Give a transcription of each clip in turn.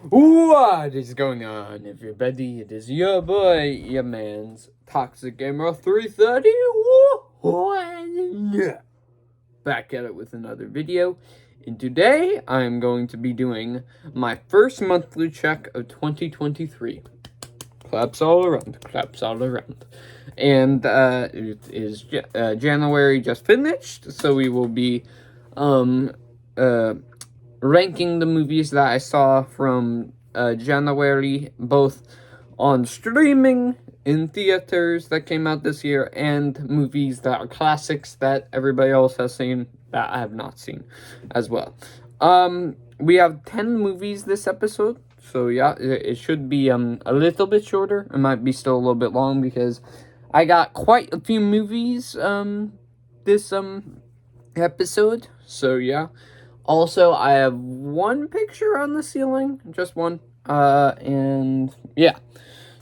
What is going on, everybody? It is your boy, your man's Toxic Gamer 331. Back at it with another video. And today, I am going to be doing my first monthly check of 2023. Claps all around, claps all around. And it is January just finished, so we will be ranking the movies that I saw from January, both on streaming, in theaters that came out this year, and movies that are classics that everybody else has seen that I have not seen as well. We have 10 movies this episode, so yeah, it should be a little bit shorter. It might be still a little bit long because I got quite a few movies this episode, so yeah. Also, I have one picture on the ceiling, just one, and yeah.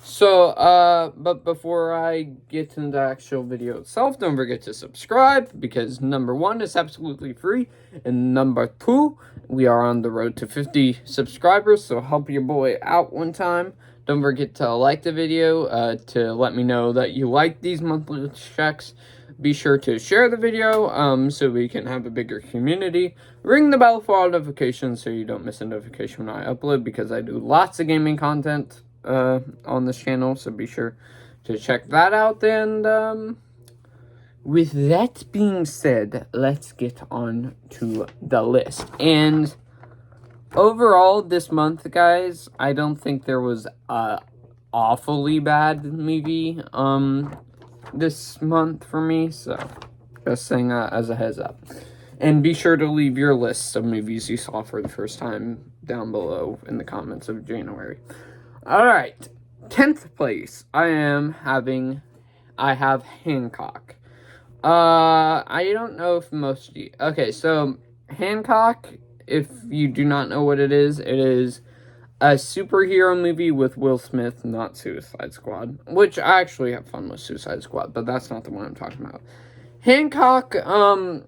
So, but before I get into the actual video itself, don't forget to subscribe, because number one, it's absolutely free, and number two, we are on the road to 50 subscribers, so help your boy out one time. Don't forget to like the video, to let me know that you like these monthly checks. Be sure to share the video, so we can have a bigger community. Ring the bell for all notifications so you don't miss a notification when I upload, because I do lots of gaming content on this channel, so be sure to check that out. And with that being said, let's get on to the list. And overall, this month, guys, I don't think there was a awfully bad movie this month for me, so just saying that as a heads up. And be sure to leave your lists of movies you saw for the first time down below in the comments of January. Alright, 10th place, I have Hancock. I don't know if most of you... Okay, so, Hancock, if you do not know what it is a superhero movie with Will Smith, not Suicide Squad. Which, I actually have fun with Suicide Squad, but that's not the one I'm talking about. Hancock, I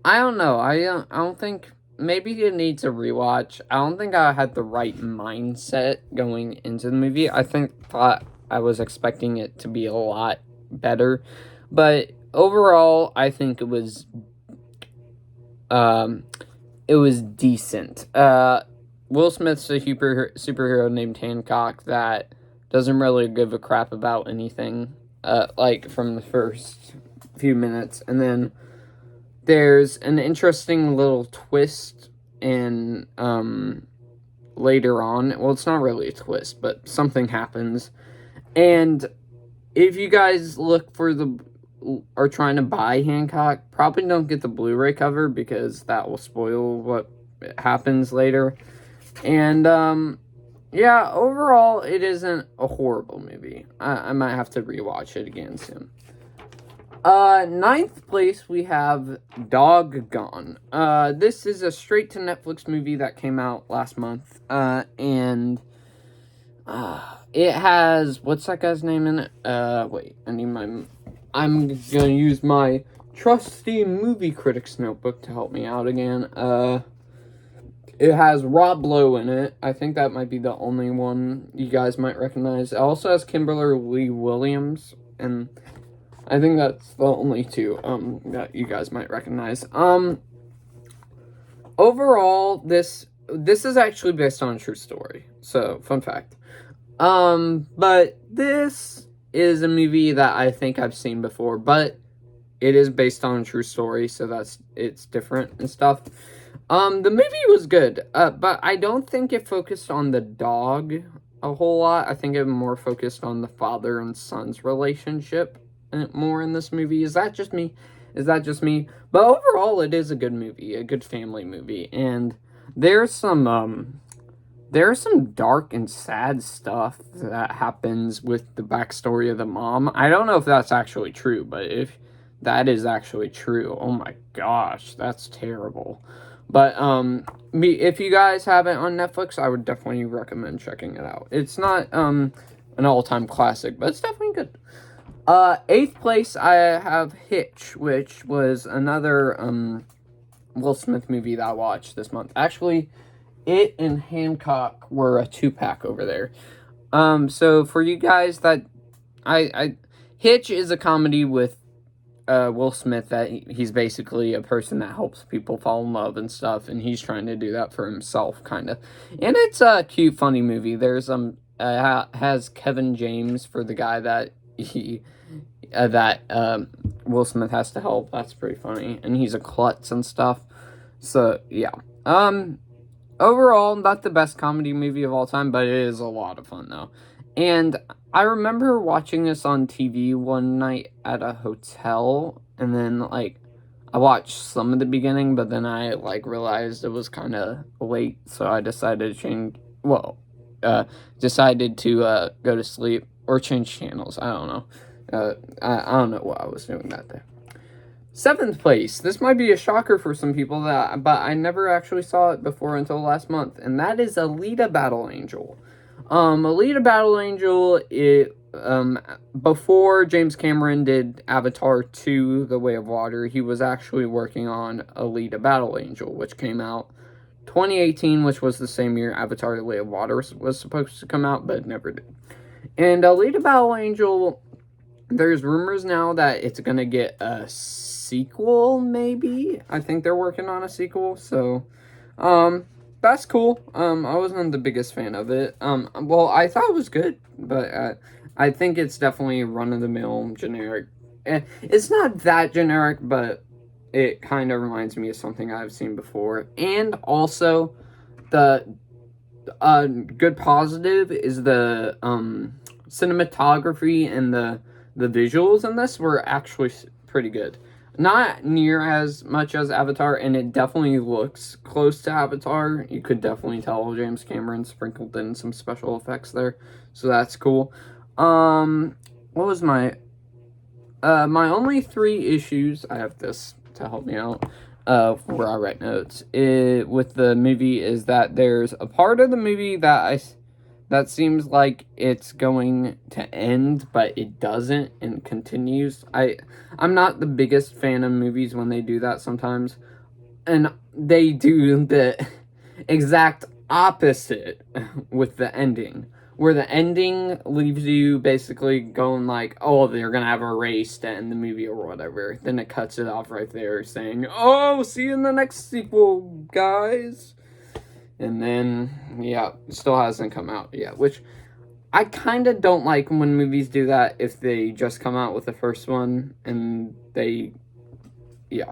don't know, I don't think... Maybe it needs a rewatch. I don't think I had the right mindset going into the movie. I thought I was expecting it to be a lot better. But overall, I think it was decent. Will Smith's a superhero named Hancock that doesn't really give a crap about anything, like, from the first few minutes. And then there's an interesting little twist in, later on. Well, it's not really a twist, but something happens. And if you guys are trying to buy Hancock, probably don't get the Blu-ray cover, because that will spoil what happens later. And, yeah, overall, it isn't a horrible movie. I might have to rewatch it again soon. 9th place, we have Doggone. This is a straight-to-Netflix movie that came out last month, and, it has, what's that guy's name in it? Wait, I'm gonna use my trusty movie critics notebook to help me out again. It has Rob Lowe in it. I think that might be the only one you guys might recognize. It also has Kimberly Williams, and I think that's the only two, that you guys might recognize. Overall, this is actually based on a true story, so, fun fact. But this is a movie that I think I've seen before, but it is based on a true story, so it's different and stuff. The movie was good, but I don't think it focused on the dog a whole lot. I think it more focused on the father and son's relationship more in this movie. Is that just me? But overall, it is a good movie, a good family movie, and there's some dark and sad stuff that happens with the backstory of the mom. I don't know if that's actually true, but if that is actually true, oh my gosh, that's terrible. But, if you guys have it on Netflix, I would definitely recommend checking it out. It's not, an all-time classic, but it's definitely good. 8th place, I have Hitch, which was another, Will Smith movie that I watched this month. Actually, it and Hancock were a 2-pack over there. So for you guys that Hitch is a comedy with Will Smith that he's basically a person that helps people fall in love and stuff, and he's trying to do that for himself, kind of. And it's a cute, funny movie. There's has Kevin James for the guy that Will Smith has to help. That's pretty funny, and he's a klutz and stuff. So yeah. Overall, not the best comedy movie of all time, but it is a lot of fun though. And I remember watching this on TV one night at a hotel, and then, like, I watched some of the beginning, but then I, like, realized it was kind of late, so I decided to go to sleep, or change channels, I don't know. I don't know what I was doing that day. 7th place, this might be a shocker for some people, but I never actually saw it before until last month, and that is Alita Battle Angel. Alita Battle Angel, before James Cameron did Avatar 2, The Way of Water, he was actually working on Alita Battle Angel, which came out 2018, which was the same year Avatar, The Way of Water was supposed to come out, but never did. And Alita Battle Angel, there's rumors now that it's gonna get a sequel, maybe? I think they're working on a sequel, so, that's cool. I wasn't the biggest fan of it. Well, I thought it was good, but I think it's definitely run-of-the-mill generic. It's not that generic, but it kind of reminds me of something I've seen before. And also, the good positive is the cinematography and the visuals in this were actually pretty good. Not near as much as Avatar, and it definitely looks close to Avatar. You could definitely tell James Cameron sprinkled in some special effects there, so that's cool. What was my only 3 issues, I have this to help me out, where I write notes, with the movie is that there's a part of the movie that seems like it's going to end, but it doesn't and continues. I'm not the biggest fan of movies when they do that sometimes. And they do the exact opposite with the ending. Where the ending leaves you basically going like, oh, they're going to have a race to end the movie or whatever. Then it cuts it off right there saying, oh, see you in the next sequel, guys. And then, yeah, it still hasn't come out yet, which I kind of don't like when movies do that if they just come out with the first one and yeah.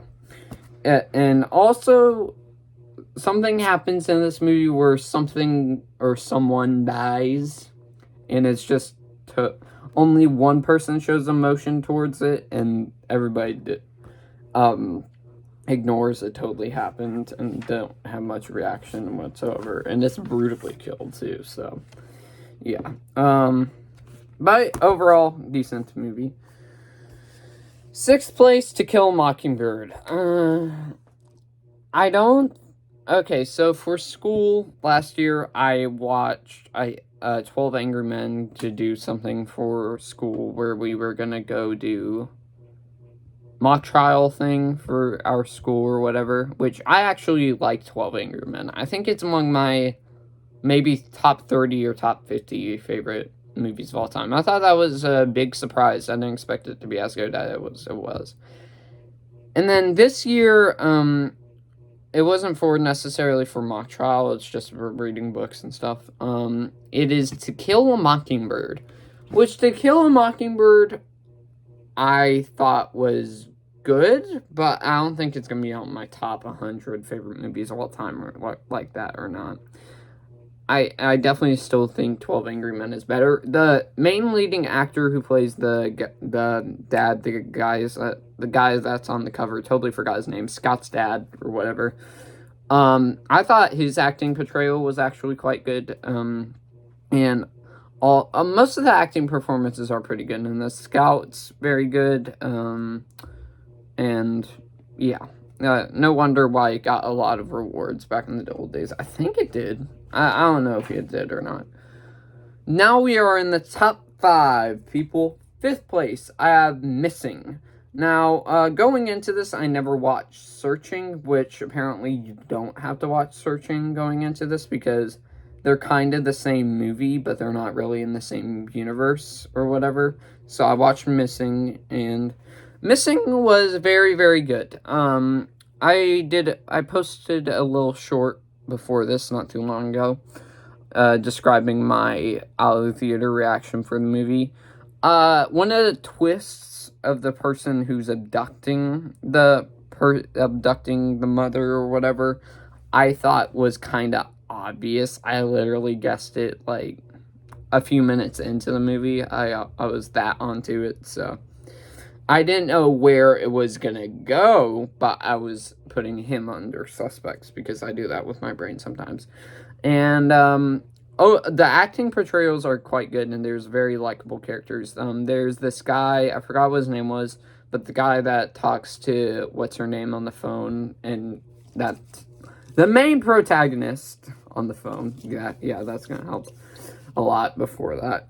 And also, something happens in this movie where something or someone dies, and it's just only one person shows emotion towards it, and everybody ignores it totally happened and don't have much reaction whatsoever, and it's brutally killed too, so yeah. But overall, decent movie. 6th place, To Kill a Mockingbird. Okay, so for school last year I watched 12 Angry Men to do something for school where we were gonna go do mock trial thing for our school or whatever, which I actually like 12 Angry Men. I think it's among my maybe top 30 or top 50 favorite movies of all time. I thought that was a big surprise. I didn't expect it to be as good as it was. And then this year, it wasn't necessarily for mock trial, it's just for reading books and stuff. It is To Kill a Mockingbird, which To Kill a Mockingbird I thought was good, but I don't think it's going to be on my top 100 favorite movies of all time or like that or not. I definitely still think 12 Angry Men is better. The main leading actor who plays the dad, the guy that's on the cover, totally forgot his name, Scott's dad or whatever. I thought his acting portrayal was actually quite good. And most of the acting performances are pretty good in this. Scout's very good. And yeah, no wonder why it got a lot of rewards back in the old days. I think it did. I don't know if it did or not. Now we are in the top 5, people. 5th place, I have Missing. Now, going into this, I never watched Searching, which apparently you don't have to watch Searching going into this because they're kind of the same movie, but they're not really in the same universe or whatever. So I watched Missing, and Missing was very, very good. I posted a little short before this, not too long ago, describing my out of the theater reaction for the movie. One of the twists of the person who's abducting the mother or whatever, I thought was kind of obvious. I literally guessed it like a few minutes into the movie. I was that onto it, so I didn't know where it was gonna go, but I was putting him under suspects because I do that with my brain sometimes. And the acting portrayals are quite good, and there's very likable characters. There's this guy, I forgot what his name was, but the guy that talks to what's her name on the phone, and that the main protagonist on the phone. Yeah, that's gonna help a lot before that.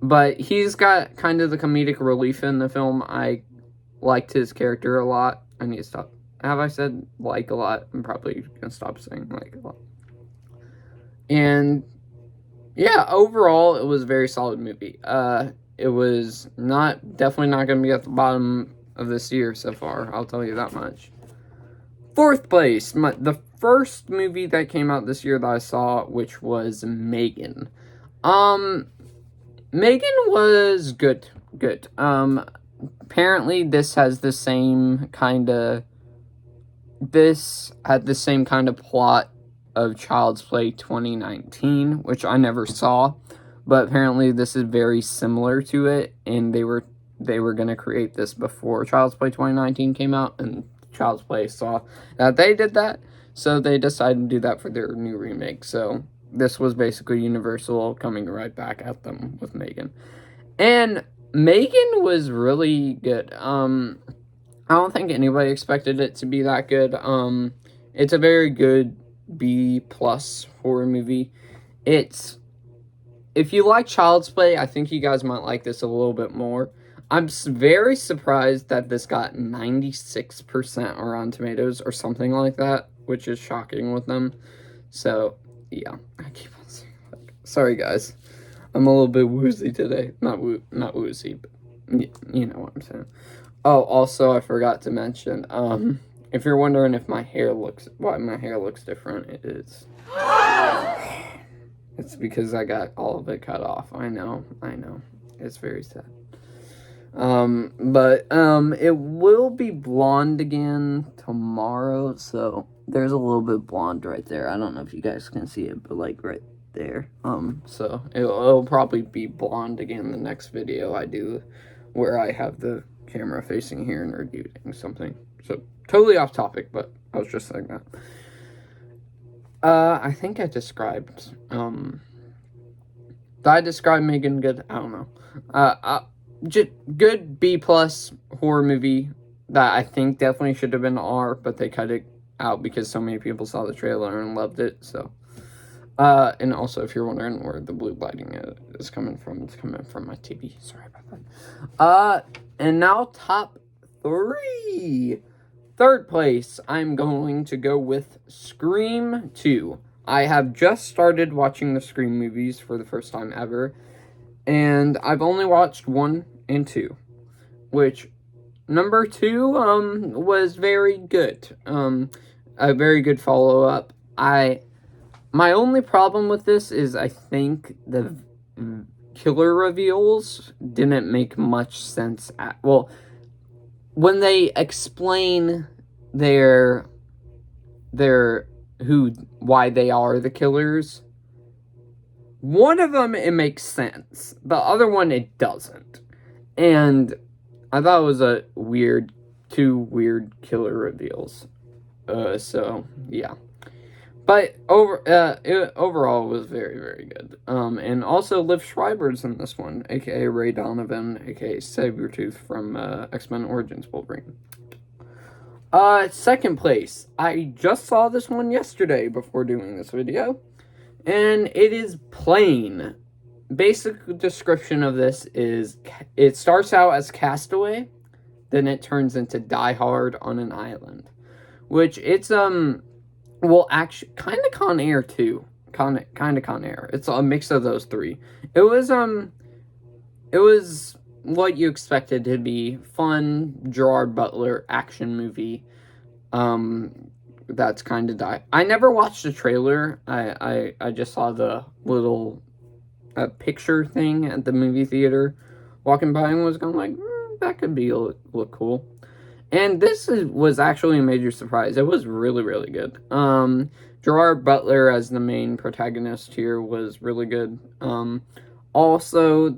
But he's got kind of the comedic relief in the film. I liked his character a lot. I need to stop. Have I said like a lot? I'm probably gonna stop saying like a lot. And yeah, overall, it was a very solid movie. It was definitely not going to be at the bottom of this year so far. I'll tell you that much. Fourth place, the first movie that came out this year that I saw, which was Megan. Megan was good. Apparently this had the same kind of plot of Child's Play 2019, which I never saw, but apparently this is very similar to it, and they were going to create this before Child's Play 2019 came out, and Child's Play saw that they did that, so they decided to do that for their new remake. So this was basically Universal coming right back at them with Megan. And Megan was really good. I don't think anybody expected it to be that good. It's a very good B+ horror movie. If you like Child's Play, I think you guys might like this a little bit more. I'm very surprised that this got 96% on Rotten Tomatoes or something like that, which is shocking with them. So, yeah, I keep on saying like, sorry guys, I'm a little bit woozy today. Not woozy, but you know what I'm saying. Oh, also, I forgot to mention, if you're wondering why my hair looks different, it's because I got all of it cut off. I know. It's very sad. But it will be blonde again tomorrow, so there's a little bit blonde right there. I don't know if you guys can see it, but like right there. So it'll probably be blonde again the next video I do, where I have the camera facing here and reviewing something. So totally off topic, but I was just saying that. I think I described, did I describe Megan good? I don't know. Just good B+ horror movie that I think definitely should have been R, but they cut it out because so many people saw the trailer and loved it, so. And also, if you're wondering where the blue lighting is coming from, it's coming from my TV. Sorry about that. And now top 3. Third place, I'm going to go with Scream 2. I have just started watching the Scream movies for the first time ever, and I've only watched 1 and 2, which number 2 was very good. A very good follow-up. My only problem with this is I think the killer reveals didn't make much sense when they explain why they are the killers. One of them, it makes sense. The other one, it doesn't. And I thought it was two weird killer reveals. So, yeah. But overall, it was very, very good. And also, Liv Schreiber's in this one, a.k.a. Ray Donovan, a.k.a. Sabretooth from X-Men Origins Wolverine. Second place. I just saw this one yesterday before doing this video. And it is Plane. Basic description of this is, it starts out as Castaway. then it turns into Die Hard on an island, which it's well, actually kind of Con Air too, kind of Con Air. It's a mix of those three. It was what you expected to be: fun Gerard Butler action movie. That's kind of die. I never watched the trailer. I just saw the little picture thing at the movie theater, walking by, and was going like, that could be look cool. And this was actually a major surprise. It was really, really good. Gerard Butler as the main protagonist here was really good. Also,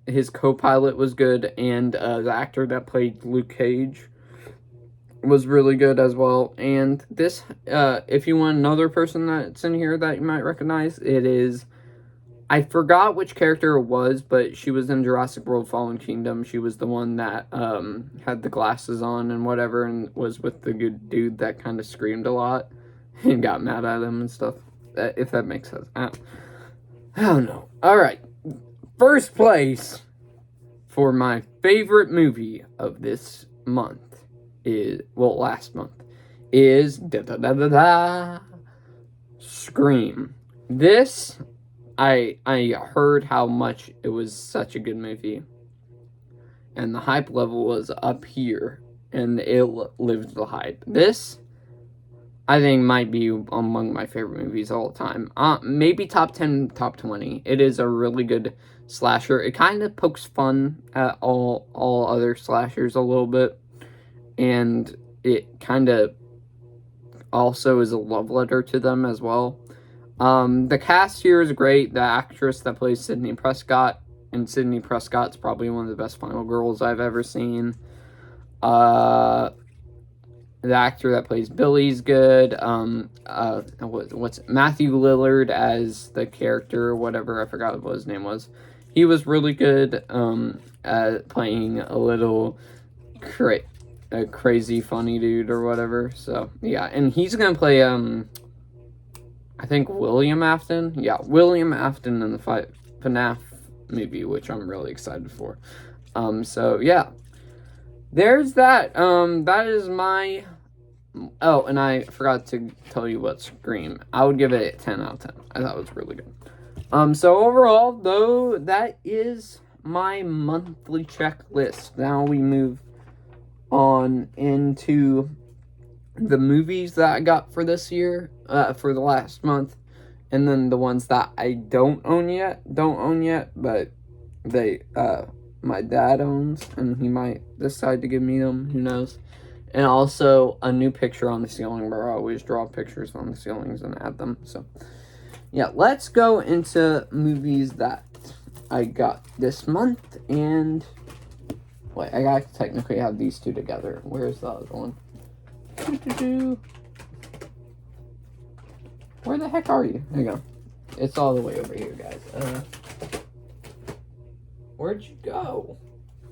his co-pilot was good, and the actor that played Luke Cage was really good as well. And this, if you want another person that's in here that you might recognize, it is, I forgot which character it was, but she was in Jurassic World Fallen Kingdom. She was the one that had the glasses on and whatever, and was with the good dude that kind of screamed a lot and got mad at him and stuff, if that makes sense. I don't know. Alright, first place for my favorite movie of this month is, well, last month, is Scream. This, I heard how much it was such a good movie, and the hype level was up here, and it lived the hype. This, I think, might be among my favorite movies of all time. Maybe top 10, top 20. It is a really good slasher. It kind of pokes fun at all other slashers a little bit, and it kind of also is a love letter to them as well. The cast here is great. The actress that plays Sidney Prescott, and Sidney Prescott's probably one of the best final girls I've ever seen. The actor that plays Billy's good. What's Matthew Lillard as the character, whatever, I forgot what his name was. He was really good at playing a little crazy funny dude or whatever. So yeah, and he's gonna play I think William Afton. Yeah, William Afton in the FNAF movie, which I'm really excited for. So yeah, there's that. That is my. Oh, and I forgot to tell you what Scream. I would give it a 10 out of 10. I thought it was really good. So overall, though, that is my monthly checklist. Now we move on into the movies that I got for this year, for the last month, and then the ones that I don't own yet, but they, my dad owns, and he might decide to give me them, who knows. And also a new picture on the ceiling, where I always draw pictures on the ceilings and add them. So yeah, let's go into movies that I got this month. And wait, I gotta technically have these two together. Where's the other one? Where the heck are you? There you go. It's all the way over here, guys. Where'd you go?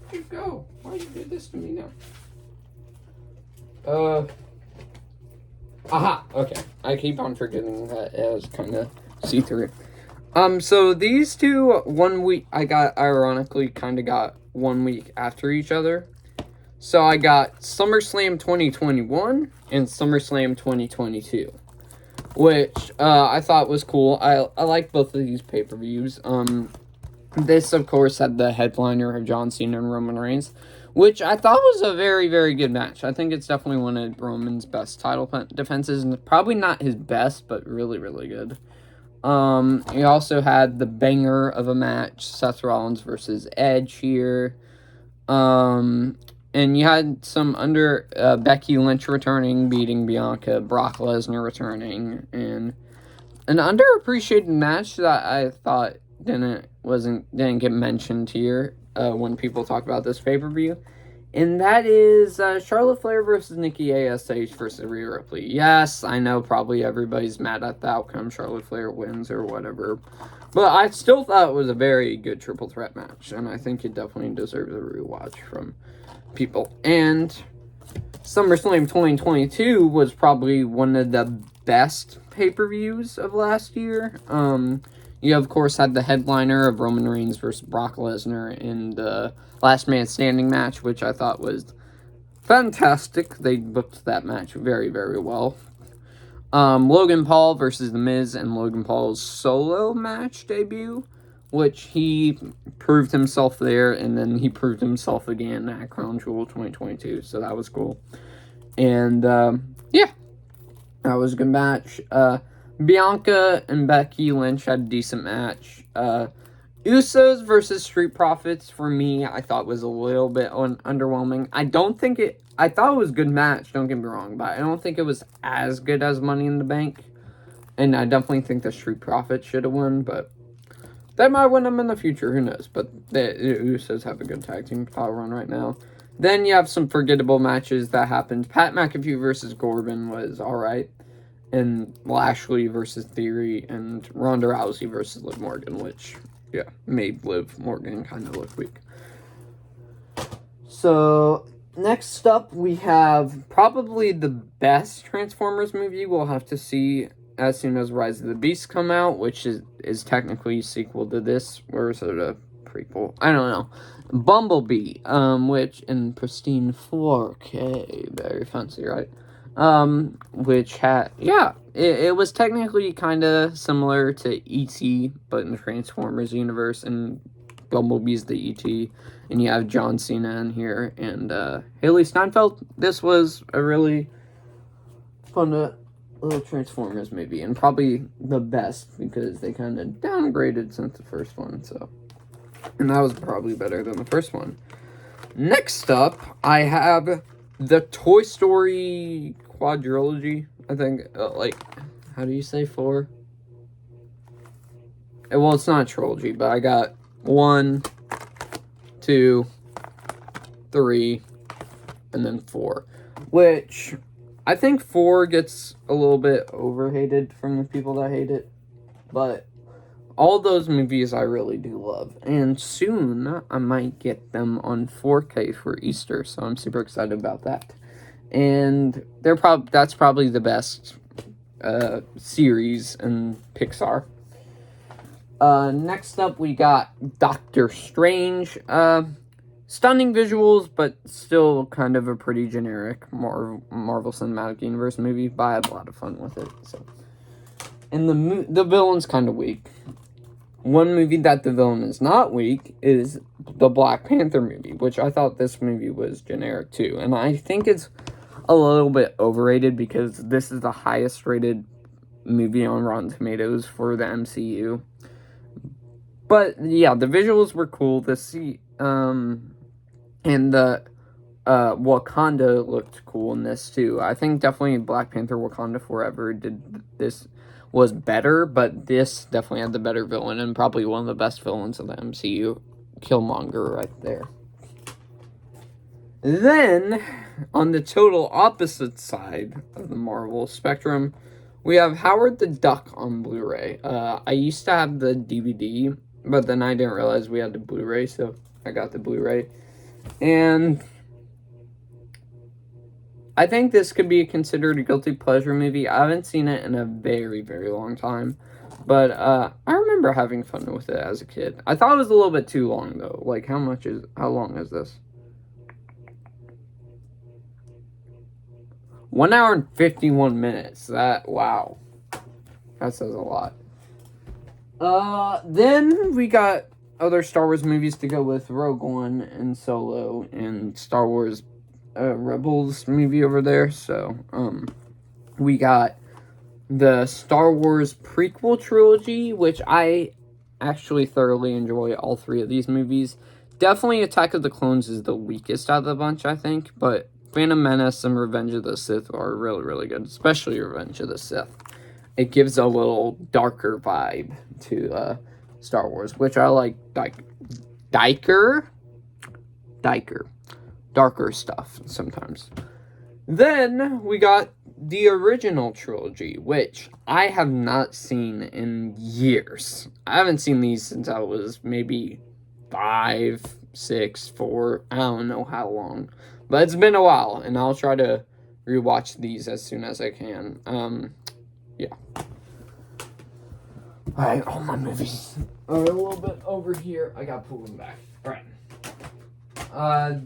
Where'd you go? Why'd you do this to me now? Aha, okay. I keep on forgetting that it was kind of see-through. So these two, 1 week, I got, ironically, kind of got 1 week after each other. So I got SummerSlam 2021 and SummerSlam 2022, which, I thought was cool. I like both of these pay-per-views. This, of course, had the headliner of John Cena and Roman Reigns, which I thought was a very, very good match. I think it's definitely one of Roman's best title defenses, and probably not his best, but really, really good. He also had the banger of a match, Seth Rollins versus Edge here. And you had some Becky Lynch returning, beating Bianca, Brock Lesnar returning, and an underappreciated match that I thought didn't get mentioned here when people talk about this pay-per-view, and that is Charlotte Flair versus Nikki ASH versus Rhea Ripley. Yes, I know probably everybody's mad at the outcome. Charlotte Flair wins or whatever, but I still thought it was a very good triple threat match, and I think it definitely deserves a rewatch from people. And SummerSlam 2022 was probably one of the best pay-per-views of last year. You, of course, had the headliner of Roman Reigns versus Brock Lesnar in the Last Man Standing match, which I thought was fantastic. They booked that match very, very well. Logan Paul versus The Miz and Logan Paul's solo match debut, which he proved himself there, and then he proved himself again at Crown Jewel 2022, so that was cool. And, yeah, that was a good match. Bianca and Becky Lynch had a decent match. Usos versus Street Profits, for me, I thought was a little bit underwhelming. I thought it was a good match, don't get me wrong, but I don't think it was as good as Money in the Bank. And I definitely think the Street Profits should have won, but they might win them in the future, who knows. But the Usos have a good tag team title run right now. Then you have some forgettable matches that happened. Pat McAfee versus Corbin was alright. And Lashley versus Theory, and Ronda Rousey versus Liv Morgan, which, yeah, made Liv Morgan kind of look weak. So, next up, we have probably the best Transformers movie we'll have to see as soon as Rise of the Beast come out, which is technically a sequel to this, or is it a prequel? I don't know. Bumblebee, which in pristine 4K, very fancy, right? Which had, yeah, it was technically kind of similar to E.T., but in the Transformers universe, and Bumblebee's the E.T., and you have John Cena in here, and, Haley Steinfeld. This was a really fun little Transformers movie, and probably the best, because they kind of downgraded since the first one, so, and that was probably better than the first one. Next up, I have the Toy Story quadrilogy, I think, how do you say 4? Well, it's not a trilogy, but I got 1, 2, 3, and then 4, which I think 4 gets a little bit overhated from the people that hate it, but all those movies I really do love, and soon I might get them on 4K for Easter, so I'm super excited about that. And that's probably the best series in Pixar. Next up, we got Doctor Strange. Stunning visuals, but still kind of a pretty generic Marvel Cinematic Universe movie, but I had a lot of fun with it. So, and the villain's kind of weak. One movie that the villain is not weak is the Black Panther movie, which I thought this movie was generic too. And I think it's a little bit overrated because this is the highest rated movie on Rotten Tomatoes for the MCU. But yeah, the visuals were cool. And the Wakanda looked cool in this too. I think definitely Black Panther Wakanda Forever was better, but this definitely had the better villain and probably one of the best villains of the MCU. Killmonger right there. Then, on the total opposite side of the Marvel spectrum, we have Howard the Duck on Blu-ray. I used to have the DVD, but then I didn't realize we had the Blu-ray, so I got the Blu-ray. And I think this could be considered a guilty pleasure movie. I haven't seen it in a very, very long time. But I remember having fun with it as a kid. I thought it was a little bit too long, though. Like, how long is this? 1 hour and 51 minutes. Wow. That says a lot. Then we got other Star Wars movies to go with Rogue One and Solo and Star Wars Rebels movie over there. So, we got the Star Wars prequel trilogy, which I actually thoroughly enjoy all 3 of these movies. Definitely Attack of the Clones is the weakest out of the bunch, I think, but Phantom Menace and Revenge of the Sith are really, really good, especially Revenge of the Sith. It gives a little darker vibe to Star Wars, which I like, darker stuff sometimes. Then we got the original trilogy, which I have not seen in years. I haven't seen these since I was maybe 5, 6, 4, I don't know how long. But it's been a while, and I'll try to rewatch these as soon as I can. Yeah. Alright, all my movies are a little bit over here. I gotta pull them back. Alright.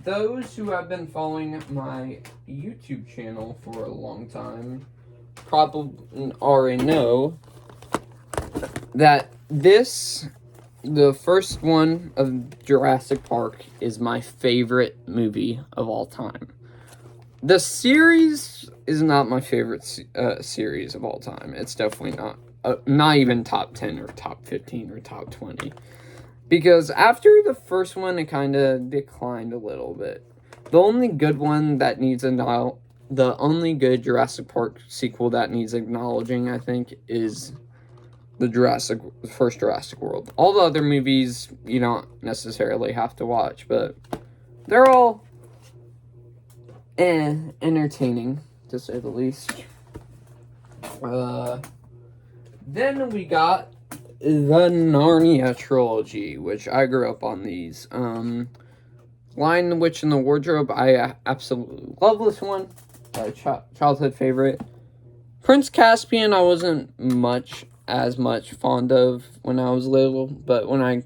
Those who have been following my YouTube channel for a long time probably already know that the first one of Jurassic Park, is my favorite movie of all time. The series is not my favorite series of all time. It's definitely not even top 10 or top 15 or top 20. Because after the first one, it kind of declined a little bit. The only good one that needs the only good Jurassic Park sequel that needs acknowledging, I think, is the first Jurassic World. All the other movies you don't necessarily have to watch, but they're all entertaining, to say the least. Then we got the Narnia trilogy, which I grew up on these. Lion, the Witch, and the Wardrobe, I absolutely love this one. Childhood favorite. Prince Caspian, I wasn't as much fond of when I was little, but when I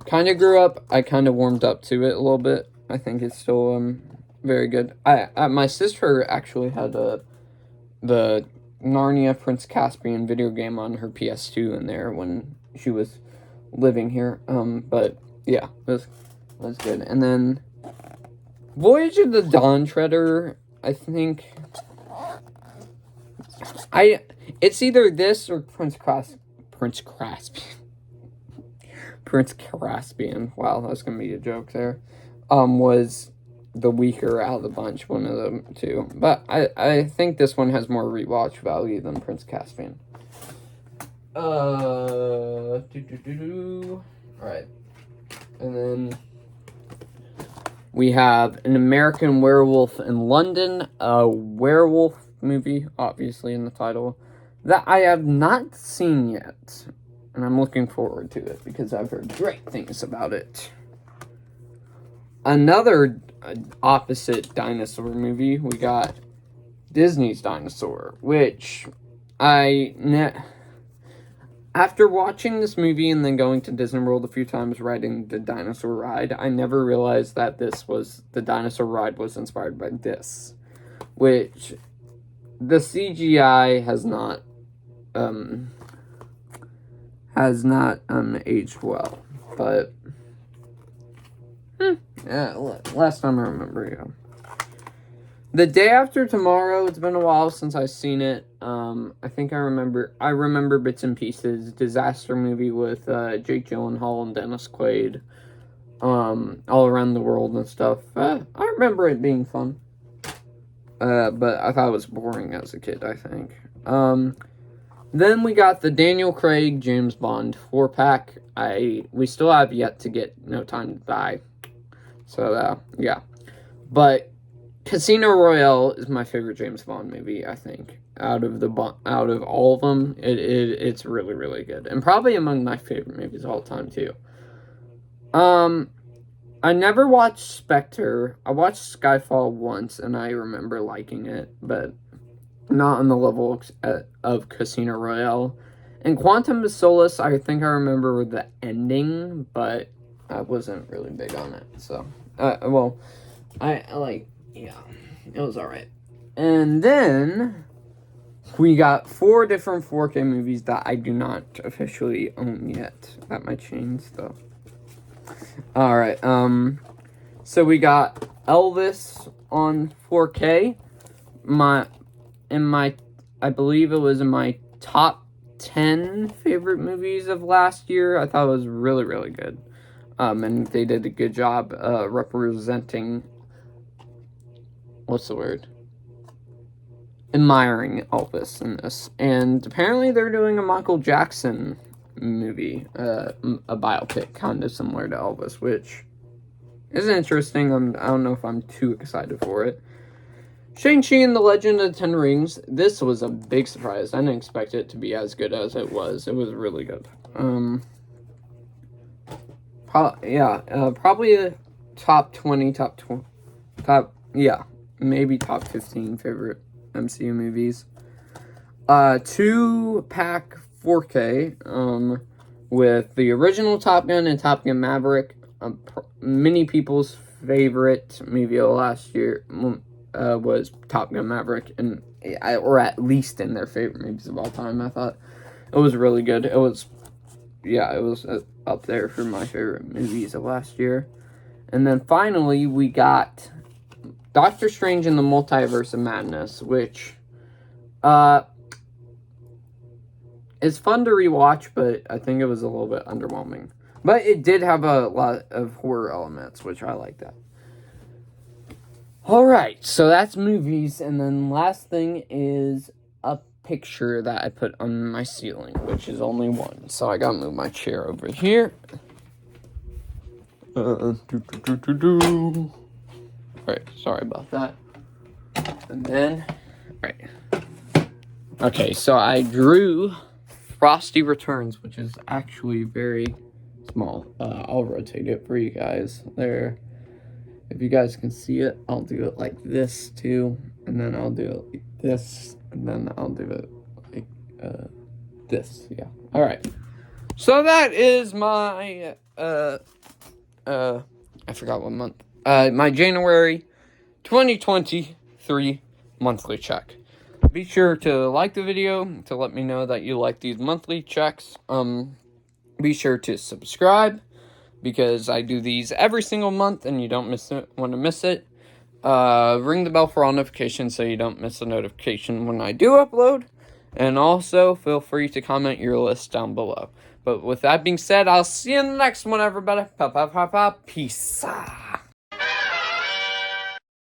kind of grew up, I kind of warmed up to it a little bit. I think it's still very good. My sister actually had the Narnia Prince Caspian video game on her PS2 in there when she was living here. But yeah, it was good. And then Voyage of the Dawn Treader, I think it's either this or Prince Caspian. Wow, that's gonna be a joke there. Was the weaker out of the bunch, one of them two. But I think this one has more rewatch value than Prince Caspian. Alright. And then we have An American Werewolf in London, a werewolf movie, obviously in the title, that I have not seen yet. And I'm looking forward to it because I've heard great things about it. Another opposite dinosaur movie, we got Disney's Dinosaur, which after watching this movie and then going to Disney World a few times riding the dinosaur ride, I never realized that the dinosaur ride was inspired by this, which the CGI has not aged well, but yeah, last time I remember, yeah. The Day After Tomorrow, it's been a while since I've seen it. I think I remember bits and pieces. Disaster movie with Jake Gyllenhaal and Dennis Quaid. All around the world and stuff. I remember it being fun. But I thought it was boring as a kid, I think. Then we got the Daniel Craig James Bond 4-pack. We still have yet to get No Time to Die. So, yeah. But Casino Royale is my favorite James Bond movie, I think. Out of all of them, it's really, really good. And probably among my favorite movies of all time, too. I never watched Spectre. I watched Skyfall once, and I remember liking it, but not on the level of Casino Royale. And Quantum of Solace, I think I remember the ending, but I wasn't really big on it. So, yeah, it was alright. And then we got 4 different 4K movies that I do not officially own yet. That might change, though. Alright, so we got Elvis on 4K. I believe it was in my top 10 favorite movies of last year. I thought it was really, really good. And they did a good job representing, what's the word? Admiring Elvis in this. And apparently they're doing a Michael Jackson movie, a biopic kind of similar to Elvis, which is interesting. I don't know if I'm too excited for it. Shang-Chi and the Legend of the Ten Rings. This was a big surprise. I didn't expect it to be as good as it was. It was really good. Probably a top 20, maybe top 15 favorite MCU movies. 2-pack 4K, with the original Top Gun and Top Gun Maverick. Many people's favorite movie of last year was Top Gun Maverick, or at least in their favorite movies of all time. I thought it was really good. It was up there for my favorite movies of last year. And then finally, we got Doctor Strange in the Multiverse of Madness, which is fun to rewatch, but I think it was a little bit underwhelming. But it did have a lot of horror elements, which I like that. Alright, so that's movies, and then last thing is a picture that I put on my ceiling, which is only one. So I gotta move my chair over here. Alright, sorry about that. And then, alright. Okay, so I drew Frosty Returns, which is actually very small. I'll rotate it for you guys there. If you guys can see it, I'll do it like this too, and then I'll do it like this, and then I'll do it like this. Yeah. All right. So that is my I forgot what month. My January 2023 monthly check. Be sure to like the video to let me know that you like these monthly checks. Be sure to subscribe, because I do these every single month and you don't want to miss it. Ring the bell for all notifications so you don't miss a notification when I do upload. And also, feel free to comment your list down below. But with that being said, I'll see you in the next one, everybody. Peace.